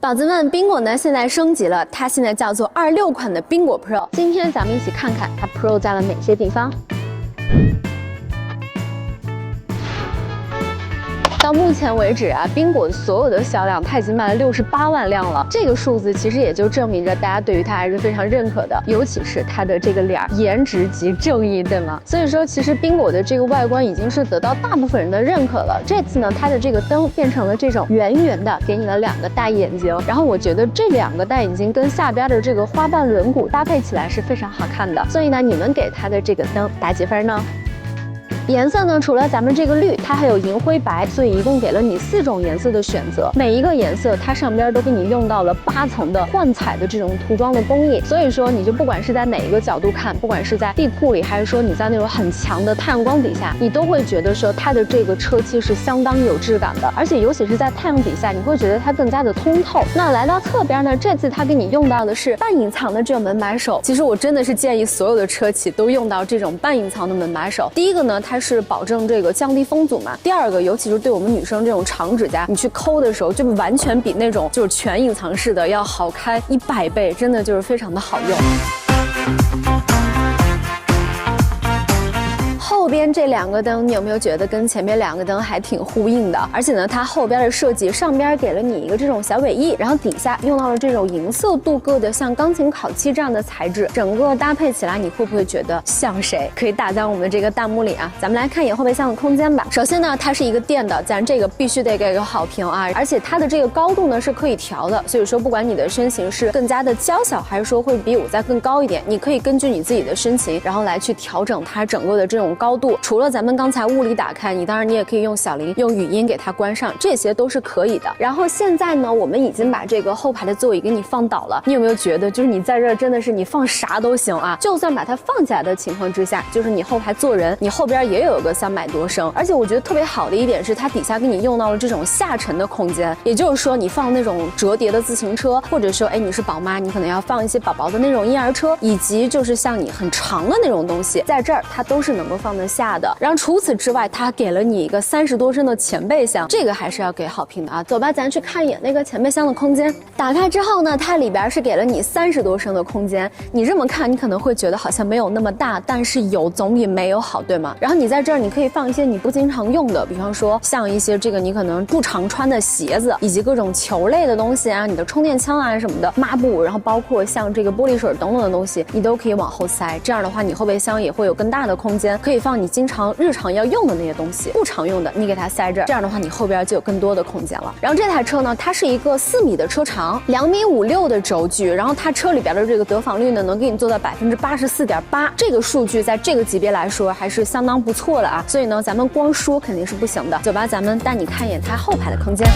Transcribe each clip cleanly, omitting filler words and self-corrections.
寶子們，賓果呢現在升級了，它現在叫做26款的賓果 Pro。今天咱們一起看看它 Pro 在了哪些地方。到目前为止啊，宾果所有的销量它已经卖了68万辆了，这个数字其实也就证明着大家对于它还是非常认可的，尤其是它的这個臉，顏值即正義，對嗎？所以說，其實賓果的這個外觀已經是得到大部分人的認可了。這次呢，它的這個燈變成了這種圓圓的，給你了2個大眼睛，然後我覺得這2個大眼睛跟下邊的這個花瓣輪毂搭配起來是非常好看的。所以呢，你們給它的這個燈打幾分呢？顏色呢，除了咱們這個綠，它還有銀灰白，所以一共給了你4種顏色的選擇。每一個顏色它上邊都給你用到了8層的幻彩的這種塗裝的工藝，所以說你就不管是在哪一個角度看，不管是在地庫裡，還是說你在那種很強的太陽光底下，你都會覺得說它的這個車漆是相當有質感的，而且尤其是在太陽底下，你會覺得它更加的通透。那來到側邊呢，這次它給你用到的是半隱藏的這種門把手。其實我真的是建議所有的車企都用到這種半隱藏的門把手。第一個呢，它是保證這個降低風阻嘛。第二個，尤其是對我們女生這種長指甲，你去摳的時候，就完全比那種就是全隱藏式的要好開100倍，真的就是非常的好用。後邊這2個燈，你有沒有覺得跟前面2個燈還挺呼應的？而且呢，它後邊的設計，上邊給了你一個這種小尾翼，然後底下用到了這種銀色鍍鉻的像鋼琴烤漆這樣的材質，整個搭配起來，你會不會覺得像誰？可以打在我們的這個彈幕裡啊！咱們來看一眼後備箱的空間吧。首先呢，它是一個電的，咱這個必須得給個好評啊！而且它的這個高度呢是可以調的，所以說不管你的身形是更加的嬌小，還是說會比我再更高一點，你可以根據你自己的身形，然後來去調整它整個的這種高度。除了咱們剛才物理打開，你當然你也可以用小鈴用語音給它關上，這些都是可以的。然後現在呢，我們已經把這個後排的座椅給你放倒了。你有沒有覺得，就是你在這兒真的是你放啥都行啊？就算把它放起來的情況之下，就是你後排坐人，你後邊也有一個300多升。而且我覺得特別好的一點是，它底下給你用到了這種下沉的空間，也就是說你放那種折疊的自行車，或者說哎你是寶媽，你可能要放一些寶寶的那種嬰兒車，以及就是像你很長的那種東西，在這兒它都是能夠放得下的。然後除此之外，它給了你一個30多升的前備箱，這個還是要給好評的啊！走吧，咱去看一眼那個前備箱的空間。打開之後呢，它裡邊是給了你30多升的空間。你這麼看，你可能會覺得好像沒有那麼大，但是有總比沒有好，對嗎？然後你在這兒，你可以放一些你不經常用的，比方說像一些這個你可能不常穿的鞋子，以及各種球類的東西啊，你的充電槍啊什麼的，抹布，然後包括像這個玻璃水等等的東西，你都可以往後塞。這樣的話，你後備箱也會有更大的空間，可以放你日常要用的那些東西，不常用的你給它塞這兒，這樣的話你後邊就有更多的空間了。然後這台車呢，它是一個4米的車長，2.56米的軸距，然後它車裡邊的這個得房率呢，能給你做到84.8%，這個數據在這個級別來說還是相當不錯的啊。所以呢，咱們光說肯定是不行的。走吧，咱們帶你看一眼它後排的空間。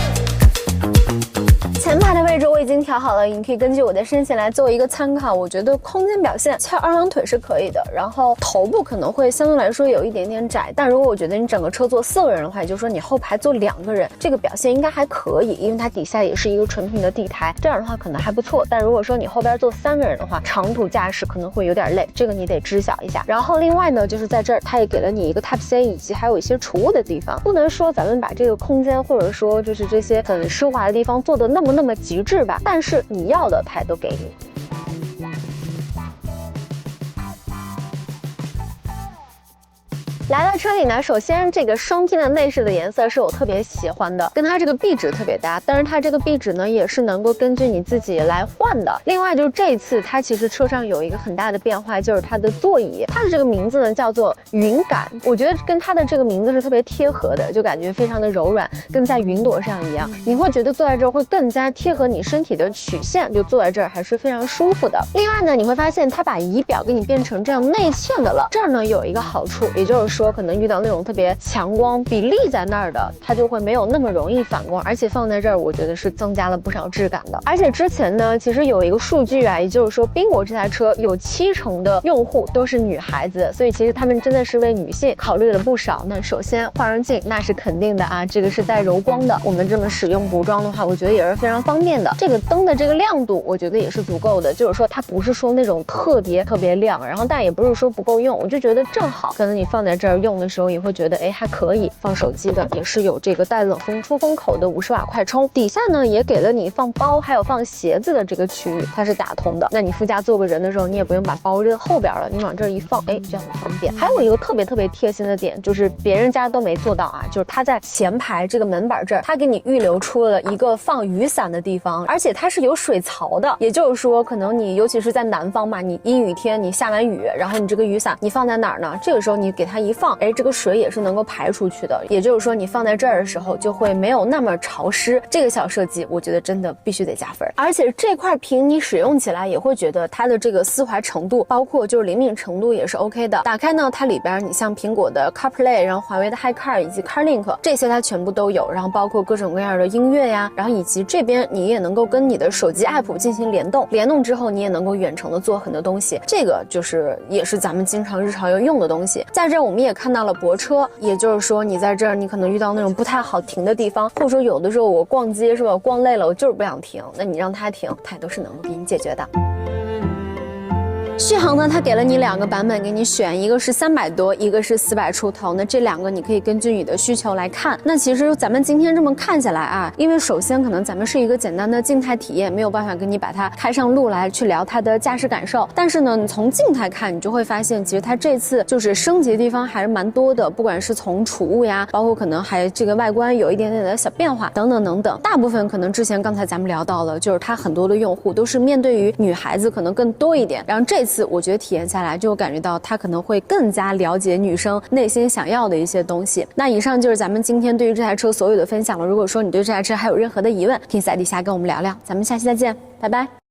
前排的位置我已經調好了，你可以根據我的身形來做一個參考。我覺得空間表現翹2郎腿是可以的，然後頭部可能會相對來說有一點點窄，但如果我覺得你整個車坐4個人的話，也就是說你後排坐2個人，這個表現應該還可以，因為它底下也是一個純平的地台，這樣的話可能還不錯。但如果說你後邊坐3個人的話，長途駕駛可能會有點累，這個你得知曉一下。然後另外呢，就是在這兒它也給了你一個 Type C， 以及還有一些儲物的地方。不能說咱們把這個空間或者說就是這些很奢華的地方做得那麼極致吧，但是你要的它都給你。來到車裡呢，首先這個雙拼的內飾的顏色是我特別喜歡的，跟它這個壁紙特別搭，但是它這個壁紙呢也是能夠根據你自己來換的。另外就是這一次它其實車上有一個很大的變化，就是它的座椅，它的這個名字呢叫做雲感，我覺得跟它的這個名字是特別貼合的，就感覺非常的柔軟，跟在雲朵上一樣，你會覺得坐在這兒會更加貼合你身體的曲線，就坐在這兒還是非常舒服的。另外呢，你會發現它把儀表給你變成這樣內嵌的了，這兒呢有一個好處，也就是說可能遇到那種特別強光比例在那兒的，它就會沒有那麼容易反光，而且放在這兒我覺得是增加了不少質感的。而且之前呢其實有一個數據啊，也就是說賓果這台車有70%的用戶都是女孩子，所以其實他們真的是為女性考慮了不少。那首先化妝鏡那是肯定的啊，這個是帶柔光的，我們這麼使用補妝的話，我覺得也是非常方便的。這個燈的這個亮度我覺得也是足夠的，就是說它不是說那種特別亮，然後但也不是說不夠用，我就覺得正好，可能你放在這兒始用的時候，你會覺得還可以放手機的，也是有這個帶冷風出风口的50瓦快充。底下呢也給了你放包還有放鞋子的這個區域，它是打通的。那你副駕坐個人的時候，你也不用把包扔後邊了，你往這兒一放，就很方便。還有一個特別貼心的點，就是別人家都沒做到啊，就是它在前排這個門板這兒，它給你預留出了一個放雨傘的地方，而且它是有水槽的，也就是說，可能你尤其是在南方嘛，你阴雨天你下完雨，然後你這個雨傘你放在哪兒呢？這個时候你給它一放，这個水也是能夠排出去的，也就是說你放在這兒的時候就會沒有那麼潮濕。這個小設計我覺得真的必須得加分，而且這塊屏你使用起來也會覺得它的這個絲滑程度，包括就是靈敏程度也是 OK 的。打開呢，它裡邊你像蘋果的 CarPlay， 然后華為的 HiCar 以及 CarLink 這些它全部都有，然後包括各種各樣的音樂呀，然後以及這邊你也能夠跟你的手機 app 進行聯動，聯動之後你也能夠遠程的做很多東西，這個就是也是咱們經常日常要用的東西。在這兒我們也看到了泊車，也就是說你在這兒你可能遇到那種不太好停的地方，或者說有的时候我逛街是吧，逛累了我就是不想停，那你讓它停，它也都是能夠给你解決的。續航呢，它給了你2個版本給你選，一個是300多，一個是400出頭。那這2個你可以根據你的需求來看。那其實咱們今天這麼看下來啊，因為首先可能咱們是一個簡單的靜態體驗，沒有辦法跟你把它開上路來去聊它的駕駛感受。但是呢，你從靜態看，你就會發現其實它這次就是升級的地方還是蠻多的，不管是從儲物呀，包括可能還這個外觀有一點點的小變化等等等等。大部分可能之前剛才咱們聊到了，就是它很多的用戶都是面對於女孩子可能更多一點，然後這次我覺得體驗下來就感覺到他可能會更加了解女生內心想要的一些東西。那以上就是咱們今天對於這台車所有的分享了。如果說你對這台車還有任何的疑問，可以在底下跟我們聊聊。咱們下期再見，拜拜。